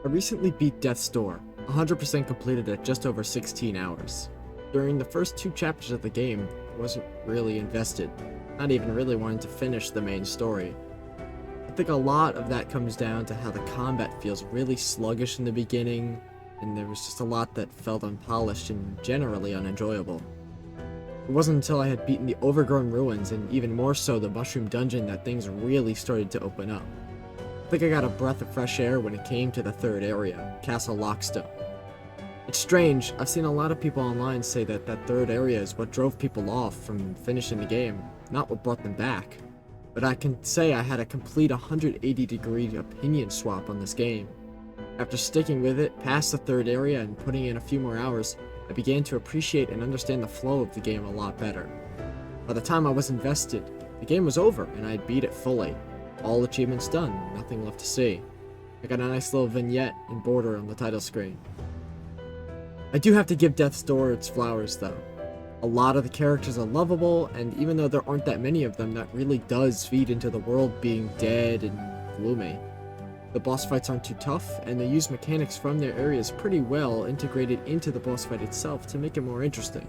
I recently beat Death's Door, 100% completed at just over 16 hours. During the first 2 chapters of the game, I wasn't really invested, not even really wanting to finish the main story. I think a lot of that comes down to how the combat feels really sluggish in the beginning, and there was just a lot that felt unpolished and generally unenjoyable. It wasn't until I had beaten the overgrown ruins, and even more so the mushroom dungeon, that things really started to open up. I think I got a breath of fresh air when it came to the third area, Castle Lockstone. It's strange, I've seen a lot of people online say that that third area is what drove people off from finishing the game, not what brought them back. But I can say I had a complete 180-degree opinion swap on this game. After sticking with it past the third area and putting in a few more hours, I began to appreciate and understand the flow of the game a lot better. By the time I was invested, the game was over and I had beat it fully. All achievements done, nothing left to see. I got a nice little vignette and border on the title screen. I do have to give Death's Door its flowers though. A lot of the characters are lovable, and even though there aren't that many of them, that really does feed into the world being dead and gloomy. The boss fights aren't too tough, and they use mechanics from their areas pretty well integrated into the boss fight itself to make it more interesting.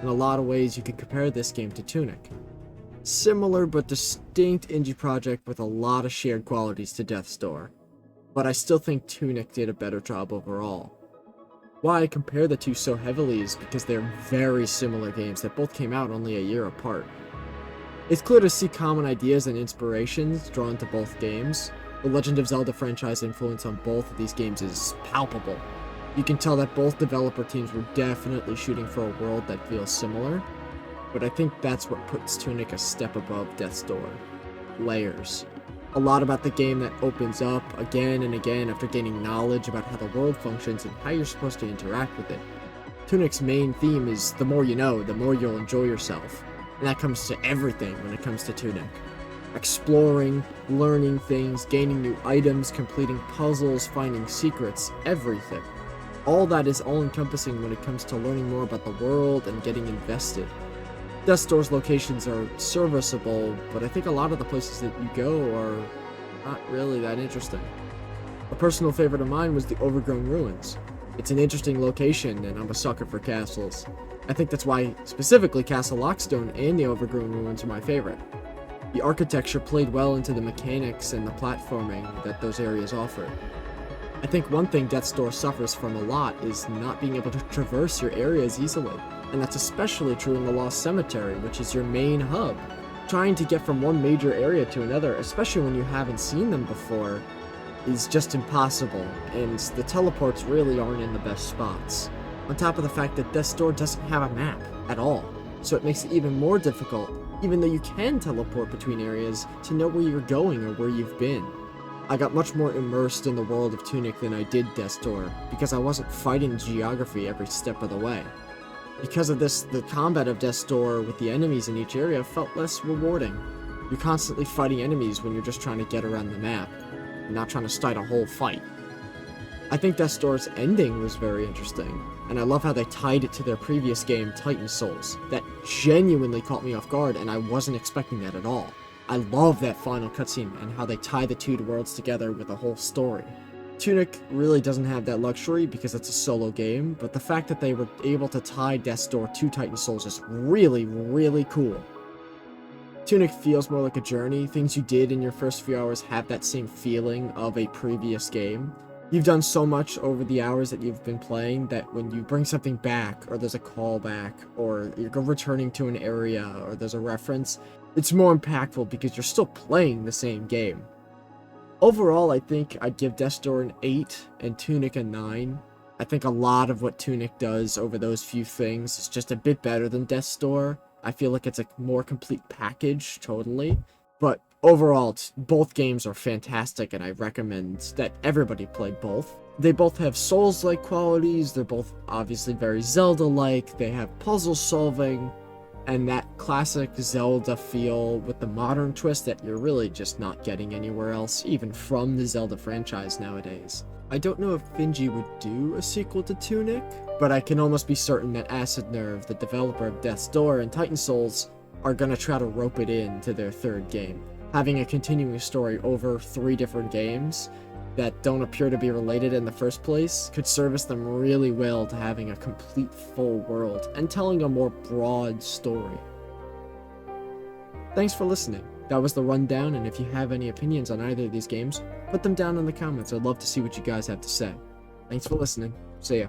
In a lot of ways you can compare this game to Tunic. Similar but distinct indie project with a lot of shared qualities to Death's Door, but I still think Tunic did a better job overall. Why I compare the two so heavily is because they're very similar games that both came out only a year apart. It's clear to see common ideas and inspirations drawn to both games. The Legend of Zelda franchise influence on both of these games is palpable. You can tell that both developer teams were definitely shooting for a world that feels similar, but I think that's what puts Tunic a step above Death's Door. Layers. A lot about the game that opens up again and again after gaining knowledge about how the world functions and how you're supposed to interact with it. Tunic's main theme is the more you know, the more you'll enjoy yourself. And that comes to everything when it comes to Tunic. Exploring, learning things, gaining new items, completing puzzles, finding secrets, everything. All that is all-encompassing when it comes to learning more about the world and getting invested. Death's Door's locations are serviceable, but I think a lot of the places that you go are not really that interesting. A personal favorite of mine was the Overgrown Ruins. It's an interesting location, and I'm a sucker for castles. I think that's why specifically Castle Lockstone and the Overgrown Ruins are my favorite. The architecture played well into the mechanics and the platforming that those areas offer. I think one thing Death's Door suffers from a lot is not being able to traverse your areas easily. And that's especially true in the Lost Cemetery, which is your main hub. Trying to get from one major area to another, especially when you haven't seen them before, is just impossible, and the teleports really aren't in the best spots. On top of the fact that Death's Door doesn't have a map at all, so it makes it even more difficult, even though you can teleport between areas, to know where you're going or where you've been. I got much more immersed in the world of Tunic than I did Death's Door, because I wasn't fighting geography every step of the way. Because of this, the combat of Death's Door with the enemies in each area felt less rewarding. You're constantly fighting enemies when you're just trying to get around the map, and not trying to start a whole fight. I think Death's Door's ending was very interesting, and I love how they tied it to their previous game, Titan Souls. That genuinely caught me off guard, and I wasn't expecting that at all. I love that final cutscene and how they tie the two worlds together with a whole story. Tunic really doesn't have that luxury because it's a solo game, but the fact that they were able to tie Death's Door to Titan Souls is really, really cool. Tunic feels more like a journey. Things you did in your first few hours have that same feeling of a previous game. You've done so much over the hours that you've been playing that when you bring something back, or there's a callback, or you're returning to an area, or there's a reference, it's more impactful because you're still playing the same game. Overall, I think I'd give Death's Door an 8 and Tunic a 9. I think a lot of what Tunic does over those few things is just a bit better than Death's Door. I feel like it's a more complete package, totally. But overall, both games are fantastic, and I recommend that everybody play both. They both have Souls-like qualities, they're both obviously very Zelda-like, they have puzzle solving, and that classic Zelda feel with the modern twist that you're really just not getting anywhere else, even from the Zelda franchise nowadays. I don't know if Finji would do a sequel to Tunic, but I can almost be certain that Acid Nerve, the developer of Death's Door and Titan Souls, are gonna try to rope it into their third game. Having a continuing story over 3 different games that don't appear to be related in the first place could service them really well to having a complete full world and telling a more broad story. Thanks for listening. That was the rundown, and if you have any opinions on either of these games, put them down in the comments. I'd love to see what you guys have to say. Thanks for listening. See ya.